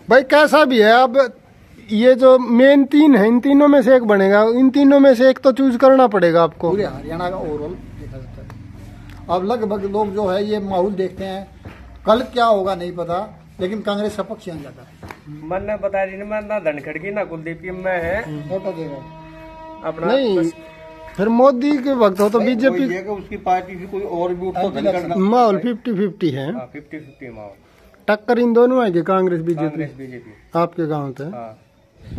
भाई कैसा भी है, अब ये जो मेन तीन है इन तीनों में से एक बनेगा, इन तीनों में से एक तो चूज करना पड़ेगा आपको। पूरे हरियाणा का ओवरऑल देखा जाता है। अब लगभग लोग जो है ये माहौल देखते हैं, कल क्या होगा नहीं पता, लेकिन कांग्रेस का पक्ष यहाँ जाता है। मन ने बताया जी मैं ना धनखड़ की ना कुलदीप की मैं है फोटो देगा अपना नहीं, फिर मोदी के वक्त हो तो बीजेपी उसकी पार्टी से कोई और भी उठता माहौल 50-50 है। 50-50 माहौल, टक्कर इन दोनों है कि कांग्रेस बीजेपी बीजेपी आपके गांव से।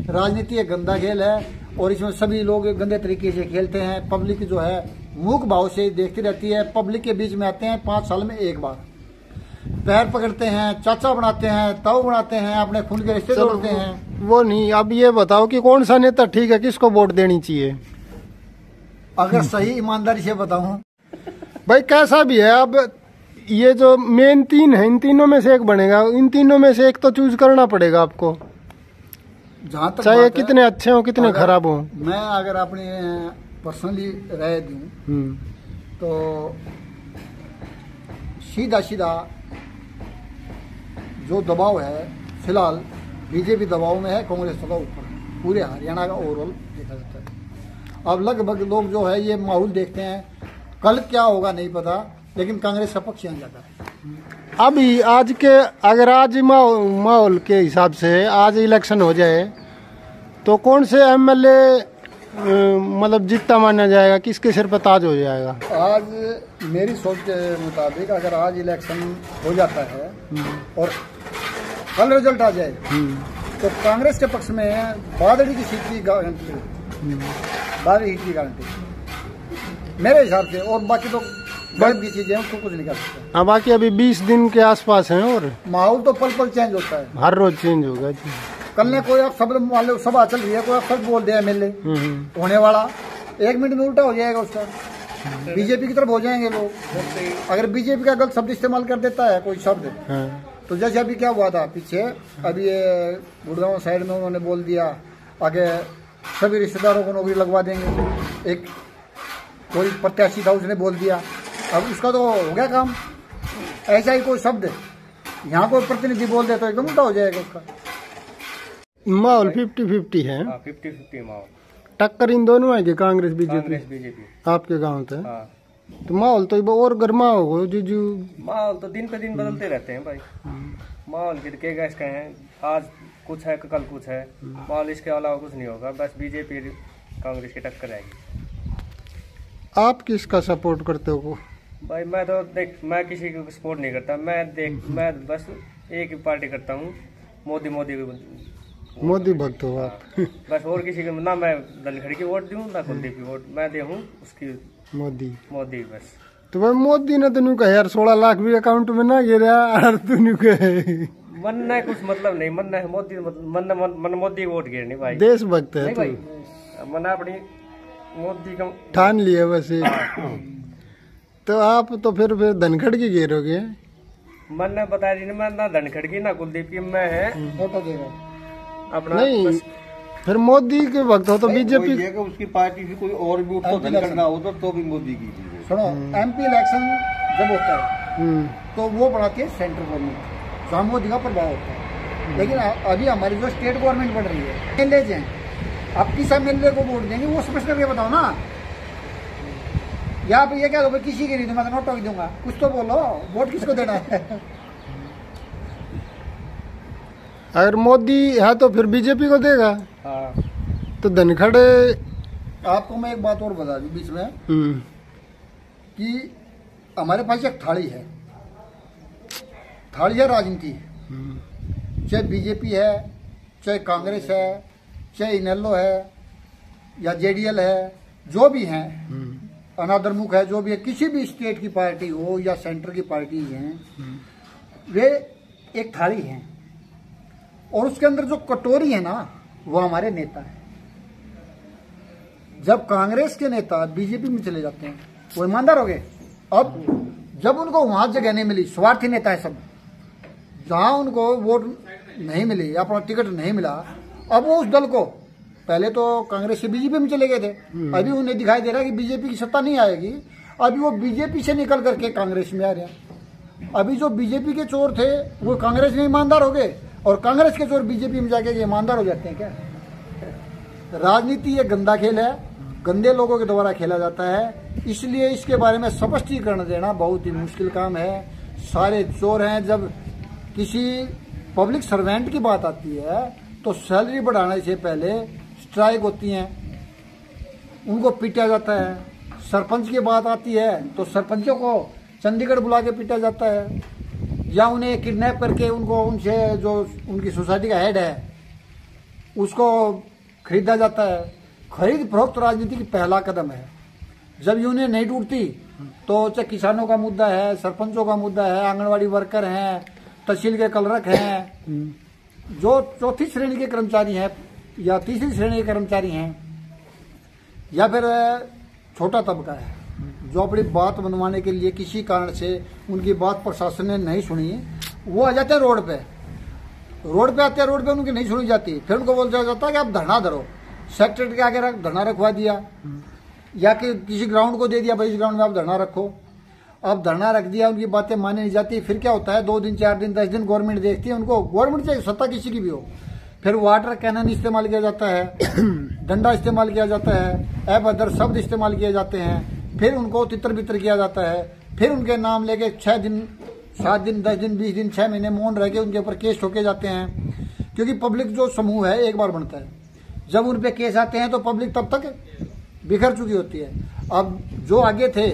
राजनीति एक गंदा खेल है और इसमें सभी लोग गंदे तरीके से खेलते हैं। पब्लिक जो है मूक भाव से देखती रहती है। पब्लिक के बीच में आते हैं 5 साल में एक बार, पैर पकड़ते हैं, चाचा बनाते हैं, ताऊ बनाते हैं, अपने खून के रिश्ते जोड़ते हैं। वो नहीं, अब ये बताओ कि कौन सा नेता ठीक है, किसको वोट देनी चाहिए? अगर सही ईमानदारी से बताऊं भाई कैसा भी है, अब ये जो मेन तीन है इन तीनों में से एक बनेगा, इन तीनों में से एक तो चूज करना पड़ेगा आपको, जहाँ तक चाहे कितने अच्छे हो कितने खराब हो। मैं अगर अपनी पर्सनली राय दूं तो सीधा सीधा जो दबाव है फिलहाल बीजेपी दबाव में है, कांग्रेस थोड़ा ऊपर है। पूरे हरियाणा का ओवरऑल देखा जाता है। अब लगभग लोग जो है ये माहौल देखते हैं, कल क्या होगा नहीं पता, लेकिन कांग्रेस का पक्ष यहाँ जाता है। अभी आज के अगर आज माहौल के हिसाब से आज इलेक्शन हो जाए तो कौन से एमएलए मतलब जीतता माना जाएगा, किसके सिर पर ताज हो जाएगा? आज मेरी सोच के मुताबिक अगर आज इलेक्शन हो जाता है और कल रिजल्ट आ जाए तो कांग्रेस के पक्ष में बादड़ी की सीट की गारंटी, बादड़ी सीट की गारंटी मेरे हिसाब से। और बाकी तो गलत की चीजें उसको कुछ नहीं कर सकते। हाँ, बाकी अभी 20 दिन के आसपास हैं और माहौल तो पल पल चेंज होता है, हर रोज चेंज होगा। कल ने कोई आप सब मान लो सभा चल रही है, कोई आप सब बोल दिया एमएलए होने वाला 1 मिनट में उल्टा हो जाएगा उसका, बीजेपी की तरफ हो जाएंगे लोग। अगर बीजेपी का गलत शब्द इस्तेमाल कर देता है कोई शब्द तो जैसे अभी क्या हुआ था पीछे, अभी ये गुड़गांव साइड में उन्होंने बोल दिया आगे सभी रिश्तेदारों को नौकरी लगवा देंगे, एक कोई प्रत्याशी था उसने बोल दिया, अब उसका तो हो गया काम। ऐसा ही कोई शब्द यहाँ कोई प्रतिनिधि बोल दे तो एकदम उल्टा हो जाएगा उसका। माहौल 50-50 है। 50-50 माहौल, टक्कर इन दोनों है कि कांग्रेस बीजेपी आपके गांव से। तो माहौल तो और गर्मा होगा जो माहौल तो दिन पे दिन बदलते रहते हैं भाई। माहौल के गैस का है, आज कुछ है कल कुछ है, माहौल इसके अलावा कुछ नहीं होगा। बस बीजेपी कांग्रेस की टक्कर आएगी। आप किसका सपोर्ट करते हो? भाई मैं तो देख, मैं किसी को सपोर्ट नहीं करता, मैं बस एक ही पार्टी करता हूँ, मोदी भक्त हो आप। बस और किसी को ना मैं धनखड़ की वोट दूं ना कुलदीप की वोट मैं दे हूँ उसकी मोदी बस। तो भाई मोदी ने तो कहा यार 16 लाख भी अकाउंट में ना गिरा और तू कहे मन है कुछ मतलब नहीं, मन है मोदी मन मोदी वोट गिरनी भाई। देशभक्त है भाई, मन अपनी मोदी का ठान लिया वैसे। तो आप तो फिर धनखड़ की घेरोगे? मन ने बताया जी मैं ना धनखड़ की ना कुलदीप की मैं है फोटो देगा अपना नहीं, फिर मोदी के वक्त हो तो बीजेपी उसकी पार्टी से कोई और भी उठता धनखड़ हो तो भी मोदी की। सुनो, एमपी इलेक्शन जब होता है तो वो बढ़ाती है सेंट्रल गवर्नमेंट, जहाँ मोदी का प्रभाव होता है। लेकिन अभी हमारी जो स्टेट गवर्नमेंट बढ़ रही है, एमएलए हैं, आप किस एमएलए को वोट देंगे वो स्पष्ट करके बताओ ना। या आप ये क्या दो किसी की नहीं दूंगा तो नोट दूंगा, कुछ तो बोलो, वोट किसको देना है? अगर मोदी है तो फिर बीजेपी को देगा। तो धनखड़ आपको मैं एक बात और बता दूं बीच में कि हमारे पास एक थाली है राजनीति, चाहे बीजेपी है, चाहे कांग्रेस है, चाहे इनेलो है या जेडीएल है, जो भी हैं, अनादरमुख है, जो भी है, किसी भी स्टेट की पार्टी हो या सेंटर की पार्टी है, वे एक थाली है और उसके अंदर जो कटोरी है ना वो हमारे नेता है। जब कांग्रेस के नेता बीजेपी में चले जाते हैं वो ईमानदार हो गए। अब जब उनको वहां जगह नहीं मिली, स्वार्थी नेता है सब, जहां उनको वोट नहीं मिली या अपना टिकट नहीं मिला, अब वो उस दल को, पहले तो कांग्रेस से बीजेपी में चले गए थे, अभी उन्हें दिखाई दे रहा है कि बीजेपी की सत्ता नहीं आएगी, अभी वो बीजेपी से निकल करके कांग्रेस में आ रहे हैं। अभी जो बीजेपी के चोर थे वो कांग्रेस में ईमानदार हो गए, और कांग्रेस के चोर बीजेपी में जाके ये ईमानदार हो जाते हैं क्या? राजनीति ये गंदा खेल है, गंदे लोगों के द्वारा खेला जाता है, इसलिए इसके बारे में स्पष्टीकरण देना बहुत ही मुश्किल काम है। सारे चोर हैं। जब किसी पब्लिक सर्वेंट की बात आती है तो सैलरी बढ़ाने से पहले स्ट्राइक होती हैं, उनको पीटा जाता है। सरपंच की बात आती है तो सरपंचों को चंडीगढ़ बुला के पीटा जाता है, या उन्हें किडनैप करके उनको उनसे जो उनकी सोसाइटी का हेड है उसको खरीदा जाता है। खरीद फरोख्त राजनीति की पहला कदम है। जब यूनियन नहीं टूटती तो चाहे किसानों का मुद्दा है, सरपंचों का मुद्दा है, आंगनवाड़ी वर्कर हैं, तहसील के कलरक हैं, जो चौथी श्रेणी के कर्मचारी हैं या तीसरी श्रेणी के कर्मचारी हैं, या फिर छोटा तबका है जो अपनी बात मनवाने के लिए किसी कारण से उनकी बात प्रशासन ने नहीं सुनी, वो आ जाते हैं रोड पे आते हैं, रोड पे उनकी नहीं सुनी जाती, फिर उनको बोला जाता है कि आप धरना धरो। सेक्रेटरी के आगे धरना रखवा दिया या कि किसी ग्राउंड को दे दिया, भाई इस ग्राउंड में आप धरना रखो। अब धरना रख दिया, उनकी बातें मानी नहीं जाती, फिर क्या होता है 2 दिन 4 दिन 10 दिन गवर्नमेंट देखती है उनको, गवर्नमेंट चाहे सत्ता किसी की भी हो, फिर वाटर कैनन इस्तेमाल किया जाता है, डंडा इस्तेमाल किया जाता है, अभद्र शब्द इस्तेमाल किए जाते हैं, फिर उनको तितर बितर किया जाता है, फिर उनके नाम लेके 6 दिन 7 दिन 10 दिन 20 दिन 6 महीने मौन रह के उनके ऊपर केस ठोके जाते हैं। क्योंकि पब्लिक जो समूह है एक बार बनता है, जब उन पे केस आते हैं तो पब्लिक तब तक बिखर चुकी होती है। अब जो आगे थे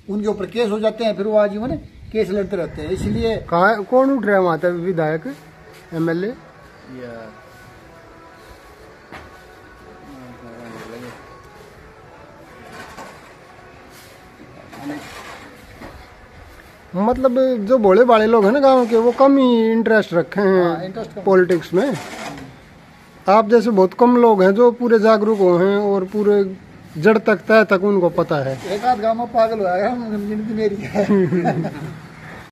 उनके ऊपर केस हो जाते हैं, फिर वो आजीवन केस लड़ते रहते हैं। इसलिए कौन उठ रहे हैं वहां तक, विधायक MLA? मतलब जो भोले भाले लोग हैं ना गांव के, वो कम ही इंटरेस्ट रखे हैं पॉलिटिक्स में। आप जैसे बहुत कम लोग हैं जो पूरे जागरूक हो हैं और पूरे जड़ तक तय तक उनको पता है। एक आध गांव में पागल हो गया, गिनती मेरी है।